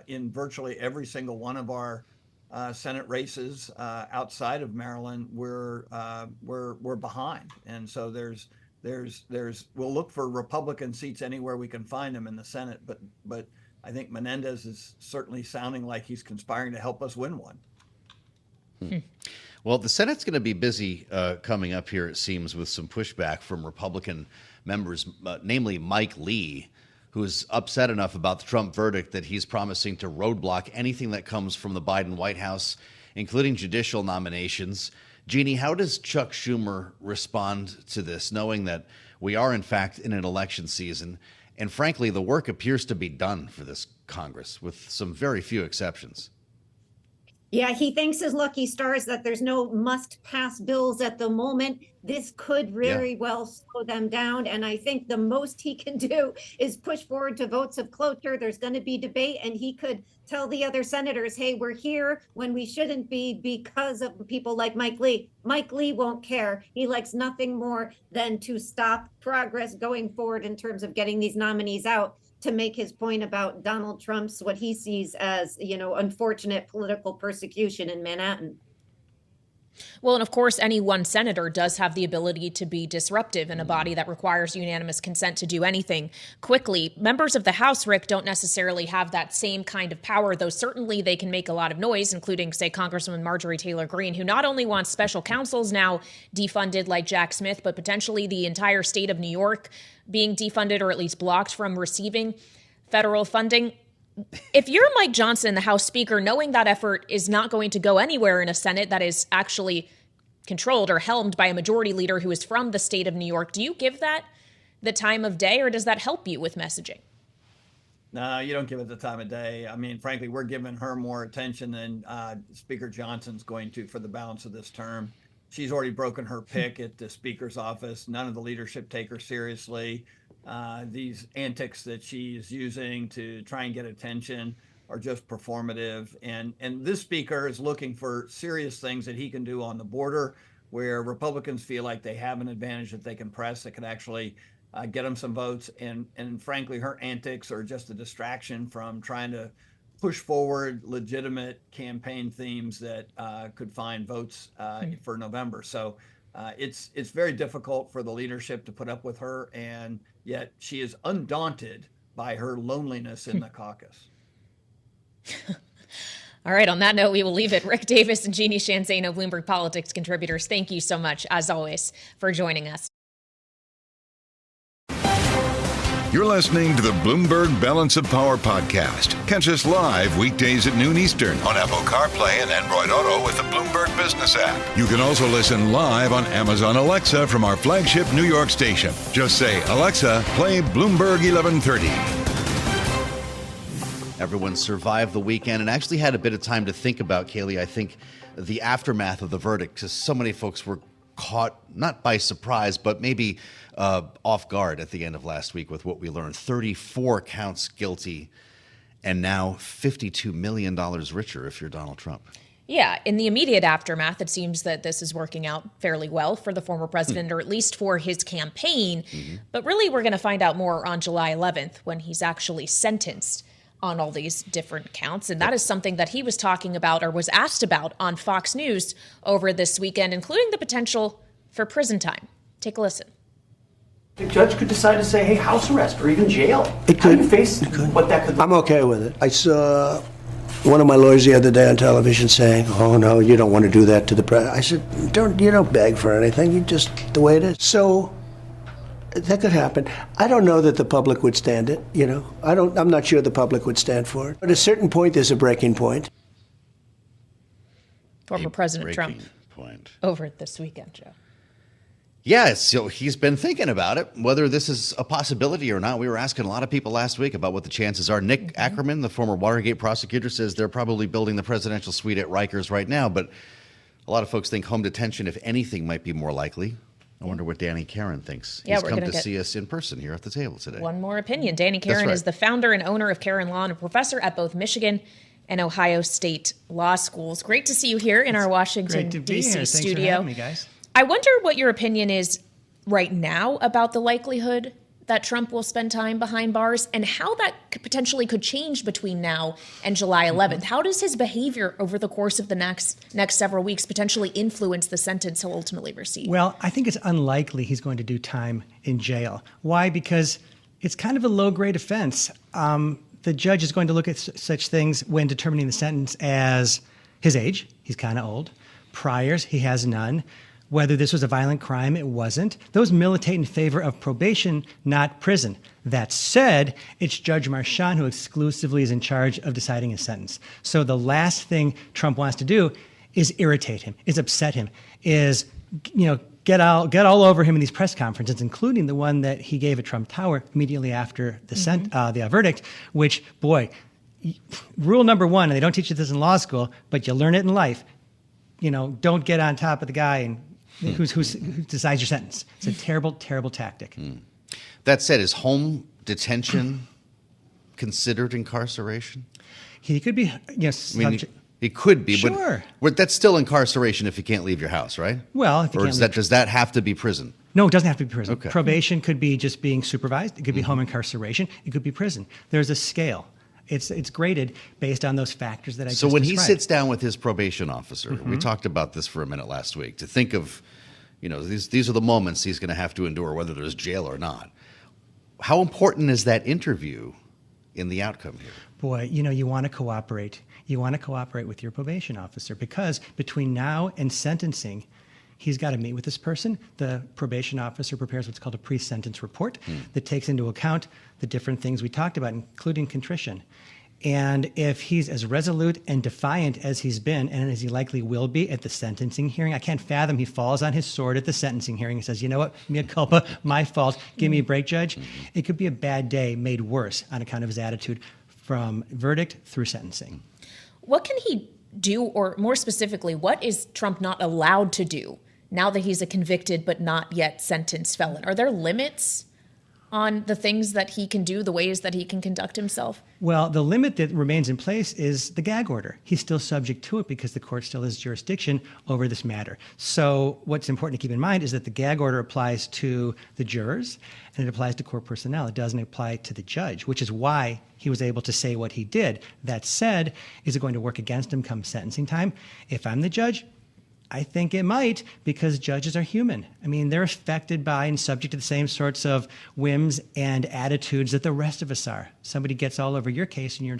in virtually every single one of our Senate races outside of Maryland, we're behind. And so we'll look for Republican seats anywhere we can find them in the Senate. But I think Menendez is certainly sounding like he's conspiring to help us win one. Well, the Senate's going to be busy coming up here, it seems, with some pushback from Republican members, namely Mike Lee, who's upset enough about the Trump verdict that he's promising to roadblock anything that comes from the Biden White House, including judicial nominations. Jeannie, how does Chuck Schumer respond to this, knowing that we are, in fact, in an election season? And frankly, the work appears to be done for this Congress, with some very few exceptions. Yeah, he thanks his lucky stars that there's no must-pass bills at the moment. This could very well slow them down. And I think the most he can do is push forward to votes of cloture. There's going to be debate, and he could tell the other senators, hey, we're here when we shouldn't be because of people like Mike Lee. Mike Lee won't care. He likes nothing more than to stop progress going forward in terms of getting these nominees out, to make his point about Donald Trump's, what he sees as, unfortunate political persecution in Manhattan. Well, and of course, any one senator does have the ability to be disruptive in a body that requires unanimous consent to do anything quickly. Members of the House, Rick, don't necessarily have that same kind of power, though certainly they can make a lot of noise, including, say, Congresswoman Marjorie Taylor Greene, who not only wants special counsels now defunded like Jack Smith, but potentially the entire state of New York being defunded or at least blocked from receiving federal funding. If you're Mike Johnson, the House Speaker, knowing that effort is not going to go anywhere in a Senate that is actually controlled or helmed by a majority leader who is from the state of New York, do you give that the time of day, or does that help you with messaging? No, you don't give it the time of day. I mean, frankly, we're giving her more attention than Speaker Johnson's going to for the balance of this term. She's already broken her pick at the Speaker's office. None of the leadership take her seriously. These antics that she's using to try and get attention are just performative. And this Speaker is looking for serious things that he can do on the border, where Republicans feel like they have an advantage that they can press that can actually get them some votes. And frankly, her antics are just a distraction from trying to push forward legitimate campaign themes that could find votes for November. So it's very difficult for the leadership to put up with her, and yet she is undaunted by her loneliness in the caucus. All right, on that note, we will leave it. Rick Davis and Jeannie Shanzano, Bloomberg Politics contributors, thank you so much, as always, for joining us. You're listening to the Bloomberg Balance of Power podcast. Catch us live weekdays at noon Eastern on Apple CarPlay and Android Auto with the Bloomberg Business app. You can also listen live on Amazon Alexa from our flagship New York station. Just say, Alexa, play Bloomberg 1130. Everyone survived the weekend and actually had a bit of time to think about, Kailey, I think, the aftermath of the verdict, because so many folks were caught not by surprise, but maybe off guard at the end of last week with what we learned. 34 counts guilty, and now $52 million richer if you're Donald Trump. Yeah, in the immediate aftermath, it seems that this is working out fairly well for the former president, or at least for his campaign. But really, we're going to find out more on July 11th when he's actually sentenced on all these different counts. And that is something that he was talking about, or was asked about, on Fox News over this weekend, including the potential for prison time. Take a listen. The judge could decide to say, hey, house arrest or even jail. It could. How do you face what that could look like? I'm okay with it. I saw one of my lawyers the other day on television saying, oh, no, you don't want to do that to the president. I said, you don't beg for anything. You just, the way it is. So that could happen. I don't know that the public would stand it, I'm not sure the public would stand for it. But at a certain point, there's a breaking point. Former President Trump over this weekend, Joe. Yeah, so he's been thinking about it, whether this is a possibility or not. We were asking a lot of people last week about what the chances are. Nick Ackerman, the former Watergate prosecutor, says they're probably building the presidential suite at Rikers right now. But a lot of folks think home detention, if anything, might be more likely. I wonder what Danny Karen thinks. Yeah, he's come to see us in person here at the table today. One more opinion. Danny Karen is the founder and owner of Karen Law and a professor at both Michigan and Ohio State law schools. Great to see you here in our Washington, D.C. studio. Thanks for having me, guys. I wonder what your opinion is right now about the likelihood that Trump will spend time behind bars, and how that potentially could change between now and July 11th. How does his behavior over the course of the next several weeks potentially influence the sentence he'll ultimately receive? Well, I think it's unlikely he's going to do time in jail. Why? Because it's kind of a low-grade offense. The judge is going to look at such things when determining the sentence as his age. He's kind of old. Priors, he has none. Whether this was a violent crime, it wasn't. Those militate in favor of probation, not prison. That said, it's Judge Marchand who exclusively is in charge of deciding a sentence. So the last thing Trump wants to do is irritate him, is upset him, is, get all over him in these press conferences, including the one that he gave at Trump Tower immediately after the verdict, which, boy, rule number one, and they don't teach you this in law school, but you learn it in life, don't get on top of the guy and who decides your sentence. It's a terrible, terrible tactic. That said, is home detention considered incarceration? He could be, he could be, sure. But that's still incarceration if you can't leave your house, right? Well, if you does that have to be prison? No, it doesn't have to be prison. Okay. Probation could be just being supervised. It could be home incarceration. It could be prison. There's a scale. It's graded based on those factors that I just described. So when he sits down with his probation officer, we talked about this for a minute last week, to think of, these are the moments he's going to have to endure, whether there's jail or not. How important is that interview in the outcome here? Boy, you want to cooperate. You want to cooperate with your probation officer, because between now and sentencing, he's got to meet with this person. The probation officer prepares what's called a pre-sentence report that takes into account the different things we talked about, including contrition. And if he's as resolute and defiant as he's been, and as he likely will be at the sentencing hearing, I can't fathom he falls on his sword at the sentencing hearing and says, you know what, mea culpa, my fault, give me a break, Judge. It could be a bad day made worse on account of his attitude from verdict through sentencing. What can he do, or more specifically, what is Trump not allowed to do now that he's a convicted but not yet sentenced felon? Are there limits on the things that he can do, the ways that he can conduct himself? Well, the limit that remains in place is the gag order. He's still subject to it because the court still has jurisdiction over this matter. So what's important to keep in mind is that the gag order applies to the jurors and it applies to court personnel. It doesn't apply to the judge, which is why he was able to say what he did. That said, is it going to work against him come sentencing time? If I'm the judge, I think it might, because judges are human. I mean, they're affected by and subject to the same sorts of whims and attitudes that the rest of us are. Somebody gets all over your case and you're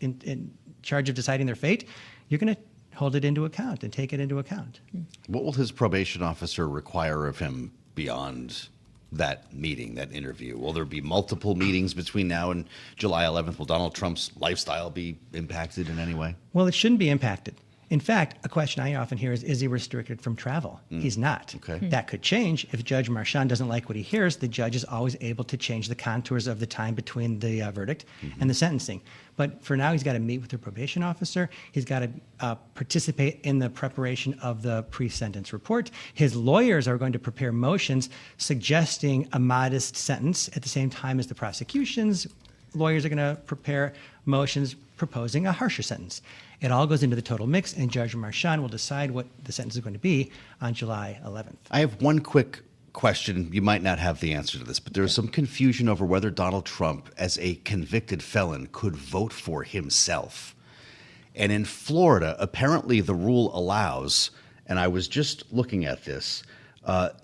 in charge of deciding their fate, you're going to hold it into account and take it into account. What will his probation officer require of him beyond that meeting, that interview? Will there be multiple meetings between now and July 11th? Will Donald Trump's lifestyle be impacted in any way? Well, it shouldn't be impacted. In fact, a question I often hear is he restricted from travel? He's not. Okay. That could change. If Judge Marchand doesn't like what he hears, the judge is always able to change the contours of the time between the verdict and the sentencing. But for now, he's got to meet with the probation officer. He's got to participate in the preparation of the pre-sentence report. His lawyers are going to prepare motions suggesting a modest sentence at the same time as the prosecution's lawyers are going to prepare motions proposing a harsher sentence. It all goes into the total mix, and Judge Marchand will decide what the sentence is going to be on July 11th. I have one quick question. You might not have the answer to this, but there's some confusion over whether Donald Trump, as a convicted felon, could vote for himself. And in Florida, apparently the rule allows, and I was just looking at this,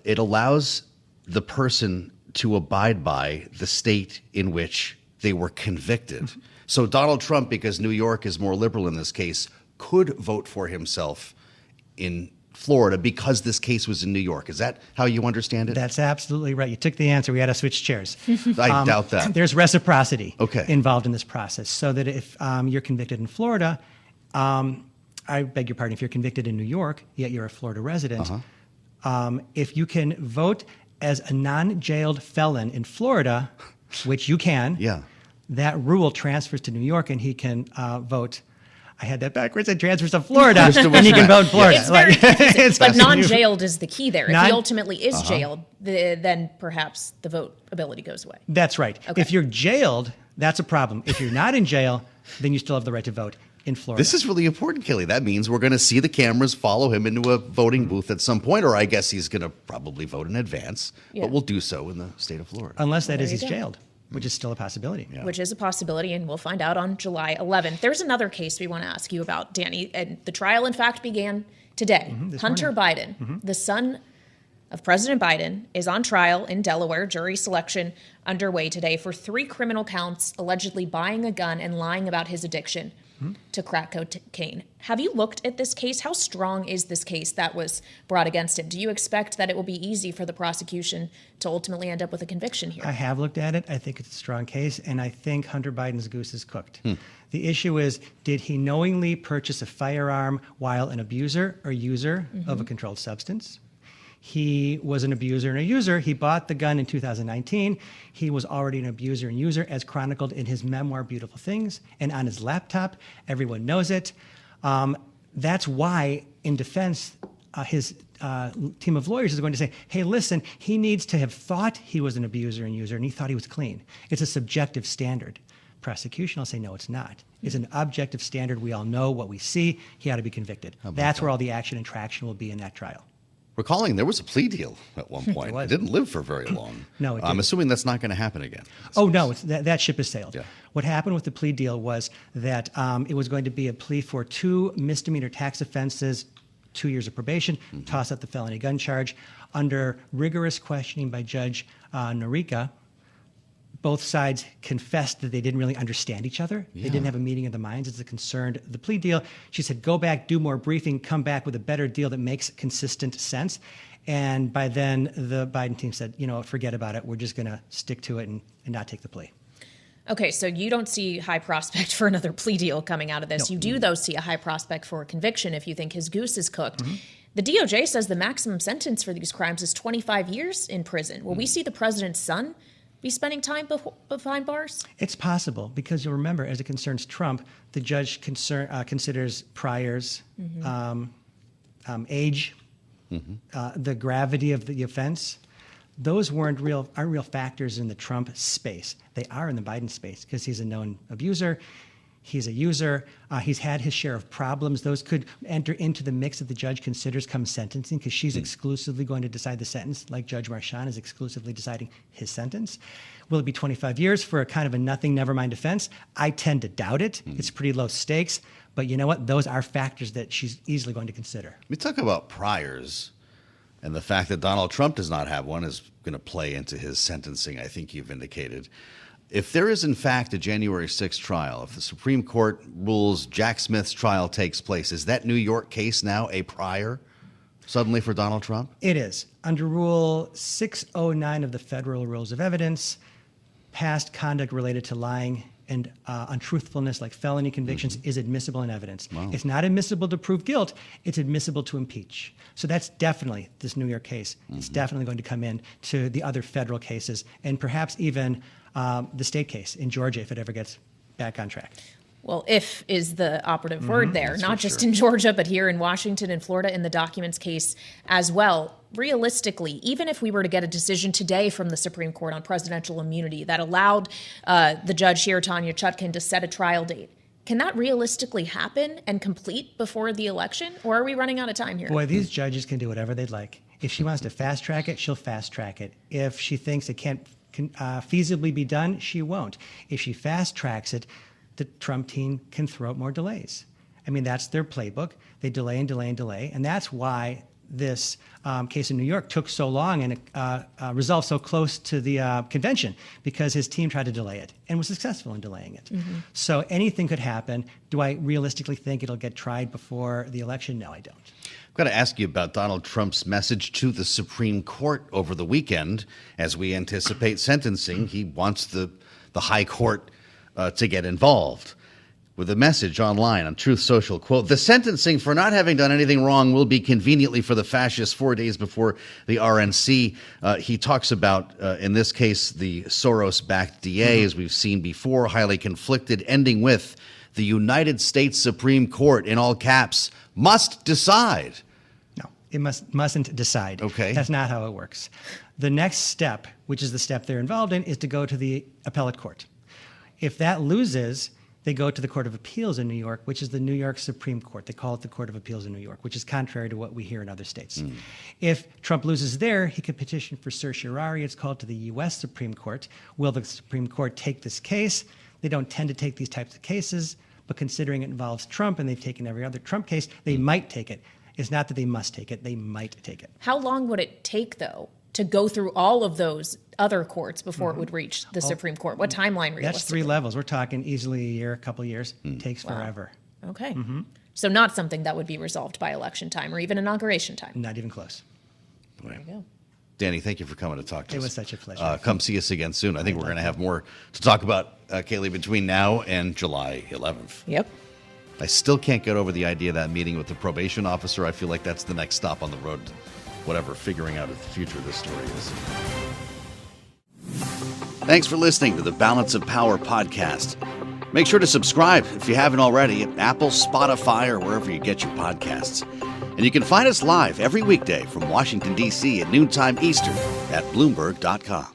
it allows the person to abide by the state in which they were convicted. So Donald Trump, because New York is more liberal in this case, could vote for himself in Florida because this case was in New York. Is that how you understand it? That's absolutely right. You took the answer. We had to switch chairs. I doubt that. There's reciprocity Okay. involved in this process, so that if you're convicted in Florida, I beg your pardon, if you're convicted in New York, yet you're a Florida resident, if you can vote as a non-jailed felon in Florida, which you can, that rule transfers to New York and he can vote. I had that backwards. It transfers to Florida and he can vote in Florida. It's very confusing, but non-jailed is the key there. If he ultimately is jailed, then perhaps the vote ability goes away. That's right. Okay. If you're jailed, that's a problem. If you're not in jail, then you still have the right to vote in Florida. This is really important, Kailey. That means we're going to see the cameras follow him into a voting booth at some point, or I guess he's going to probably vote in advance, but we'll do so in the state of Florida. Unless that is he's jailed, which is still a possibility. Which is a possibility, and we'll find out on July 11th. There's another case we want to ask you about, Danny. And the trial, in fact, began today. Hunter Biden, the son of President Biden, is on trial in Delaware. Jury selection underway today for 3 criminal counts, allegedly buying a gun and lying about his addiction. to crack cocaine. Have you looked at this case? How strong is this case that was brought against him? Do you expect that it will be easy for the prosecution to ultimately end up with a conviction here? I have looked at it. I think it's a strong case, and I think Hunter Biden's goose is cooked. The issue is, did he knowingly purchase a firearm while an abuser or user of a controlled substance? He was an abuser and a user. He bought the gun in 2019. He was already an abuser and user, as chronicled in his memoir, Beautiful Things, and on his laptop. Everyone knows it. That's why, in defense, his team of lawyers is going to say, hey, listen, he needs to have thought he was an abuser and user, and he thought he was clean. It's a subjective standard. Prosecution will say, no, it's not. It's an objective standard. We all know what we see. He ought to be convicted. That's where all the action and traction will be in that trial. Recalling there was a plea deal at one point. It didn't live for very long. No, it didn't. I'm assuming that's not going to happen again. Oh, no, that ship has sailed. Yeah. What happened with the plea deal was that it was going to be a plea for 2 misdemeanor tax offenses, 2 years of probation, toss out the felony gun charge. Under rigorous questioning by Judge Norika, both sides confessed that they didn't really understand each other. Yeah. They didn't have a meeting of the minds as it concerned the plea deal. She said, go back, do more briefing, come back with a better deal that makes consistent sense. And by then, the Biden team said, you know, forget about it. We're just going to stick to it and not take the plea. Okay, so you don't see high prospect for another plea deal coming out of this. No. You do, though, see a high prospect for a conviction if you think his goose is cooked. The DOJ says the maximum sentence for these crimes is 25 years in prison. Will we see the president's son be spending time behind bars? It's possible, because you'll remember, as it concerns Trump, the judge considers priors, age, the gravity of the offense. Those aren't real factors in the Trump space. They are in the Biden space, because he's a known abuser. He's a user. He's had his share of problems. Those could enter into the mix that the judge considers come sentencing, because she's exclusively going to decide the sentence, like Judge Marchand is exclusively deciding his sentence. Will it be 25 years for a kind of a nothing, never mind offense? I tend to doubt it. It's pretty low stakes. But you know what? Those are factors that she's easily going to consider. We talk about priors, and the fact that Donald Trump does not have one is going to play into his sentencing, I think you've indicated. If there is, in fact, a January 6th trial, if the Supreme Court rules Jack Smith's trial takes place, is that New York case now a prior suddenly for Donald Trump? It is. Under Rule 609 of the Federal Rules of Evidence, past conduct related to lying and untruthfulness, like felony convictions, is admissible in evidence. Wow. It's not admissible to prove guilt. It's admissible to impeach. So that's definitely this New York case. It's definitely going to come in to the other federal cases, and perhaps even the state case in Georgia, if it ever gets back on track. Well, if is the operative word there, not just in Georgia, but here in Washington and Florida in the documents case as well. Realistically, even if we were to get a decision today from the Supreme Court on presidential immunity that allowed the judge here, Tanya Chutkan, to set a trial date, can that realistically happen and complete before the election? Or are we running out of time here? Boy, these judges can do whatever they'd like. If she wants to fast track it, she'll fast track it. If she thinks it can't feasibly be done, she won't. If she fast tracks it, the Trump team can throw out more delays. I mean, that's their playbook. They delay and delay and delay. And that's why this case in New York took so long and resolved so close to the convention, because his team tried to delay it and was successful in delaying it. So anything could happen. Do I realistically think it'll get tried before the election? No, I don't. I've got to ask you about Donald Trump's message to the Supreme Court over the weekend. As we anticipate sentencing, he wants the high court to get involved. With a message online on Truth Social, quote, "The sentencing for not having done anything wrong will be conveniently for the fascists 4 days before the RNC." He talks about, in this case, the Soros-backed DA, as we've seen before, highly conflicted, ending with the United States Supreme Court, in all caps, must decide. No, it mustn't decide. Okay. That's not how it works. The next step, which is the step they're involved in, is to go to the appellate court. If that loses, they go to the Court of Appeals in New York, which is the New York Supreme Court. They call it the Court of Appeals in New York, which is contrary to what we hear in other states. If Trump loses there, he could petition for certiorari. It's called to the U.S. Supreme Court. Will the Supreme Court take this case? They don't tend to take these types of cases, but considering it involves Trump and they've taken every other Trump case, they might take it. It's not that they must take it. They might take it. How long would it take, though, to go through all of those other courts before it would reach the Supreme Court? What timeline realistically? That's 3 levels. We're talking easily a year, a couple of years. Takes forever. Okay. So not something that would be resolved by election time or even inauguration time. Not even close. There you go. Danny, thank you for coming to talk to us. It was such a pleasure. Come see us again soon. I think we're going to have more to talk about, Kailey, between now and July 11th. Yep. I still can't get over the idea of that meeting with the probation officer. I feel like that's the next stop on the road to whatever, figuring out what the future of this story is. Thanks for listening to the Balance of Power podcast. Make sure to subscribe if you haven't already at Apple, Spotify, or wherever you get your podcasts. And you can find us live every weekday from Washington, D.C. at noontime Eastern at Bloomberg.com.